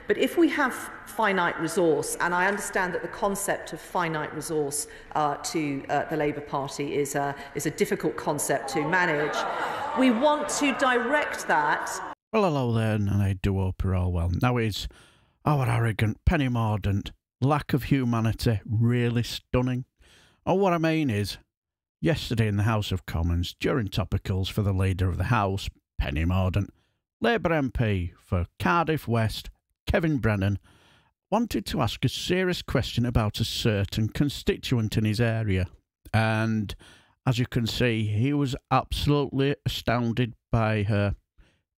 But if we have finite resource, and I understand that the concept of finite resource to the Labour Party is a difficult concept to manage, we want to direct that. Well, hello there, and I do hope you're all well. Now it's our arrogant Penny Mordaunt. Lack of humanity, really stunning. And what I mean is, yesterday in the House of Commons, during topicals for the Leader of the House, Penny Mordaunt, Labour MP for Cardiff West, Kevin Brennan, wanted to ask a serious question about a certain constituent in his area. And as you can see, he was absolutely astounded by her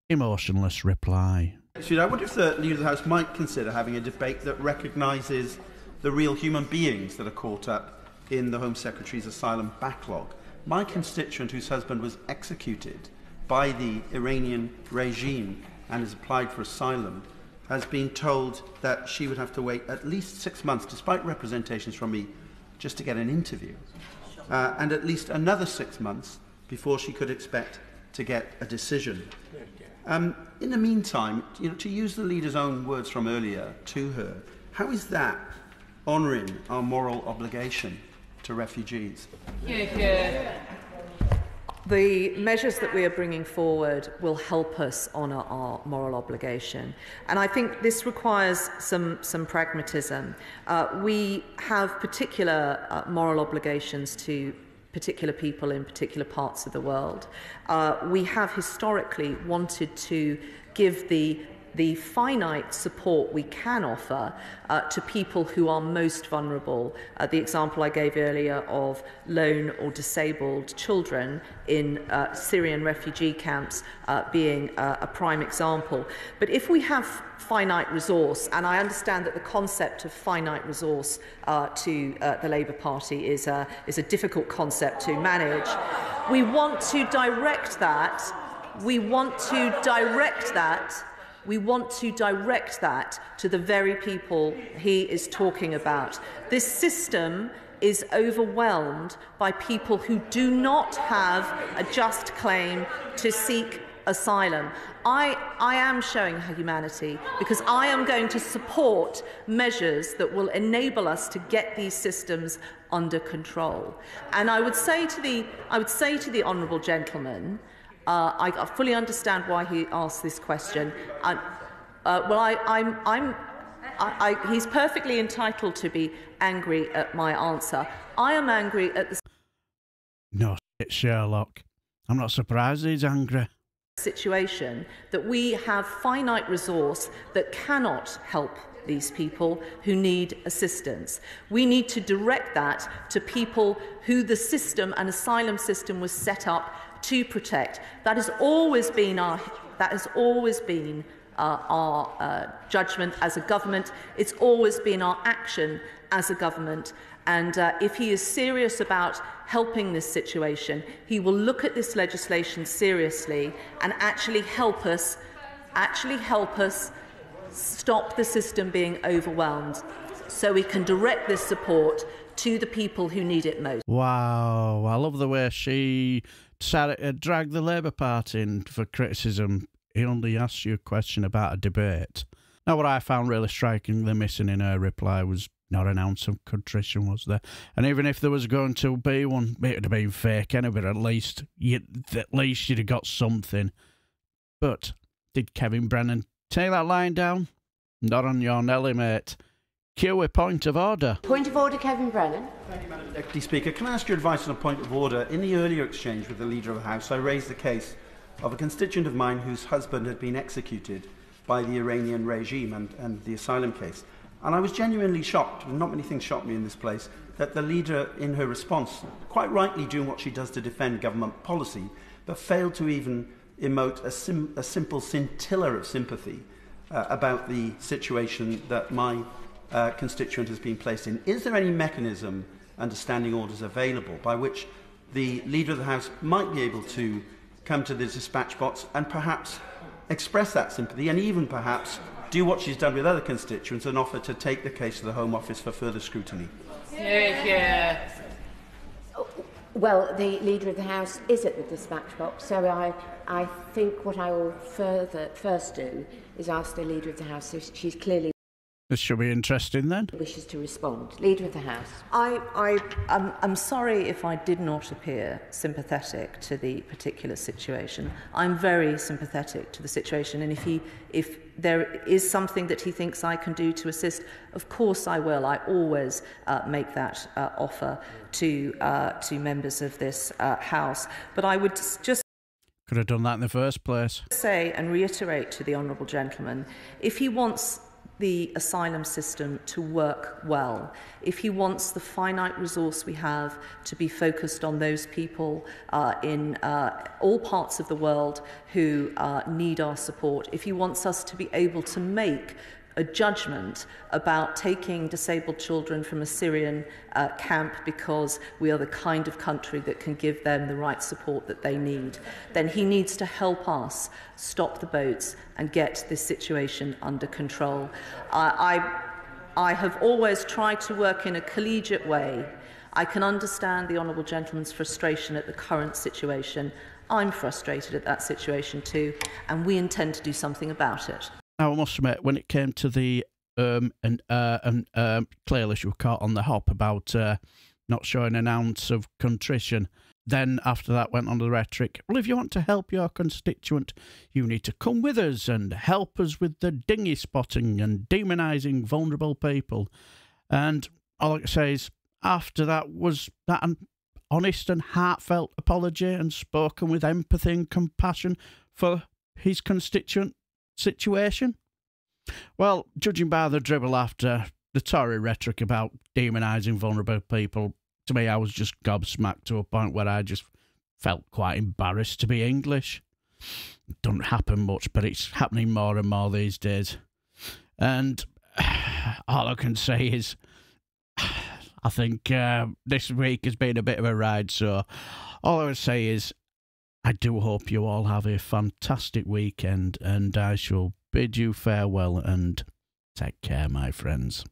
emotionless reply. I wonder if the Leader of the House might consider having a debate that recognises the real human beings that are caught up in the Home Secretary's asylum backlog. My constituent, whose husband was executed by the Iranian regime and has applied for asylum, has been told that she would have to wait at least 6 months, despite representations from me, just to get an interview, and at least another 6 months before she could expect to get a decision. In the meantime, to use the leader's own words from earlier to her, how is that honouring our moral obligation to refugees? The measures that we are bringing forward will help us honour our moral obligation. And I think this requires some pragmatism. We have particular moral obligations to particular people in particular parts of the world. We have historically wanted to give the finite support we can offer to people who are most vulnerable. The example I gave earlier of lone or disabled children in Syrian refugee camps being a prime example. But if we have finite resource, and I understand that the concept of finite resource to the Labour Party is a difficult concept to manage, we want to direct that. We want to direct that to the very people he is talking about. This system is overwhelmed by people who do not have a just claim to seek asylum. I am showing her humanity because I am going to support measures that will enable us to get these systems under control. And I would say to the honourable gentleman, I fully understand why he asked this question. He's perfectly entitled to be angry at my answer. I am angry at the No, it's Sherlock. I'm not surprised he's angry. Situation that we have finite resource that cannot help these people who need assistance. We need to direct that to people who the system and asylum system was set up to protect. That has always been our judgment as a government. It's always been our action as a government. And if he is serious about helping this situation, he will look at this legislation seriously and actually help us stop the system being overwhelmed so we can direct this support to the people who need it most. Wow, I love the way she decided to drag the Labour Party in for criticism. He only asked you a question about a debate. Now, what I found really strikingly missing in her reply was not an ounce of contrition, was there? And even if there was going to be one, it would have been fake anyway, but at least you'd have got something. But did Kevin Brennan take that line down? Not on your Nelly, mate. Cue a point of order. Point of order, Kevin Brennan. Thank you, Madam Deputy Speaker. Can I ask your advice on a point of order? In the earlier exchange with the Leader of the House, I raised the case of a constituent of mine whose husband had been executed by the Iranian regime and the asylum case. And I was genuinely shocked, and not many things shocked me in this place, that the Leader, in her response, quite rightly doing what she does to defend government policy, but failed to even emote a simple scintilla of sympathy about the situation that my constituent has been placed in. Is there any mechanism under standing orders available by which the Leader of the House might be able to come to the dispatch box and perhaps express that sympathy and even perhaps do what she's done with other constituents and offer to take the case to the Home Office for further scrutiny? Well, the Leader of the House is at the dispatch box, so I think what I will first do is ask the Leader of the House if she's clearly... This should be interesting then. ...wishes to respond. Leader of the House. I'm sorry if I did not appear sympathetic to the particular situation. I'm very sympathetic to the situation, and if there is something that he thinks I can do to assist, of course I will. I always make that offer to members of this House. But I would just could have done that in the first place. Say and reiterate to the honourable gentleman, if he wants the asylum system to work well, if he wants the finite resource we have to be focused on those people in all parts of the world who need our support, if he wants us to be able to make a judgment about taking disabled children from a Syrian camp because we are the kind of country that can give them the right support that they need, then he needs to help us stop the boats and get this situation under control. I have always tried to work in a collegiate way. I can understand the honourable gentleman's frustration at the current situation. I'm frustrated at that situation too, and we intend to do something about it. Now, I must admit, when it came to the clearly she was caught on the hop about not showing an ounce of contrition, then after that went on to the rhetoric, well, if you want to help your constituent, you need to come with us and help us with the dinghy spotting and demonising vulnerable people. And all I can say is, after that was that an honest and heartfelt apology and spoken with empathy and compassion for his constituent situation? Well, judging by the dribble after the Tory rhetoric about demonising vulnerable people, to me I was just gobsmacked to a point where I just felt quite embarrassed to be English. It doesn't happen much, but it's happening more and more these days. And all I can say is I think this week has been a bit of a ride, so all I would say is I do hope you all have a fantastic weekend, and I shall bid you farewell and take care, my friends.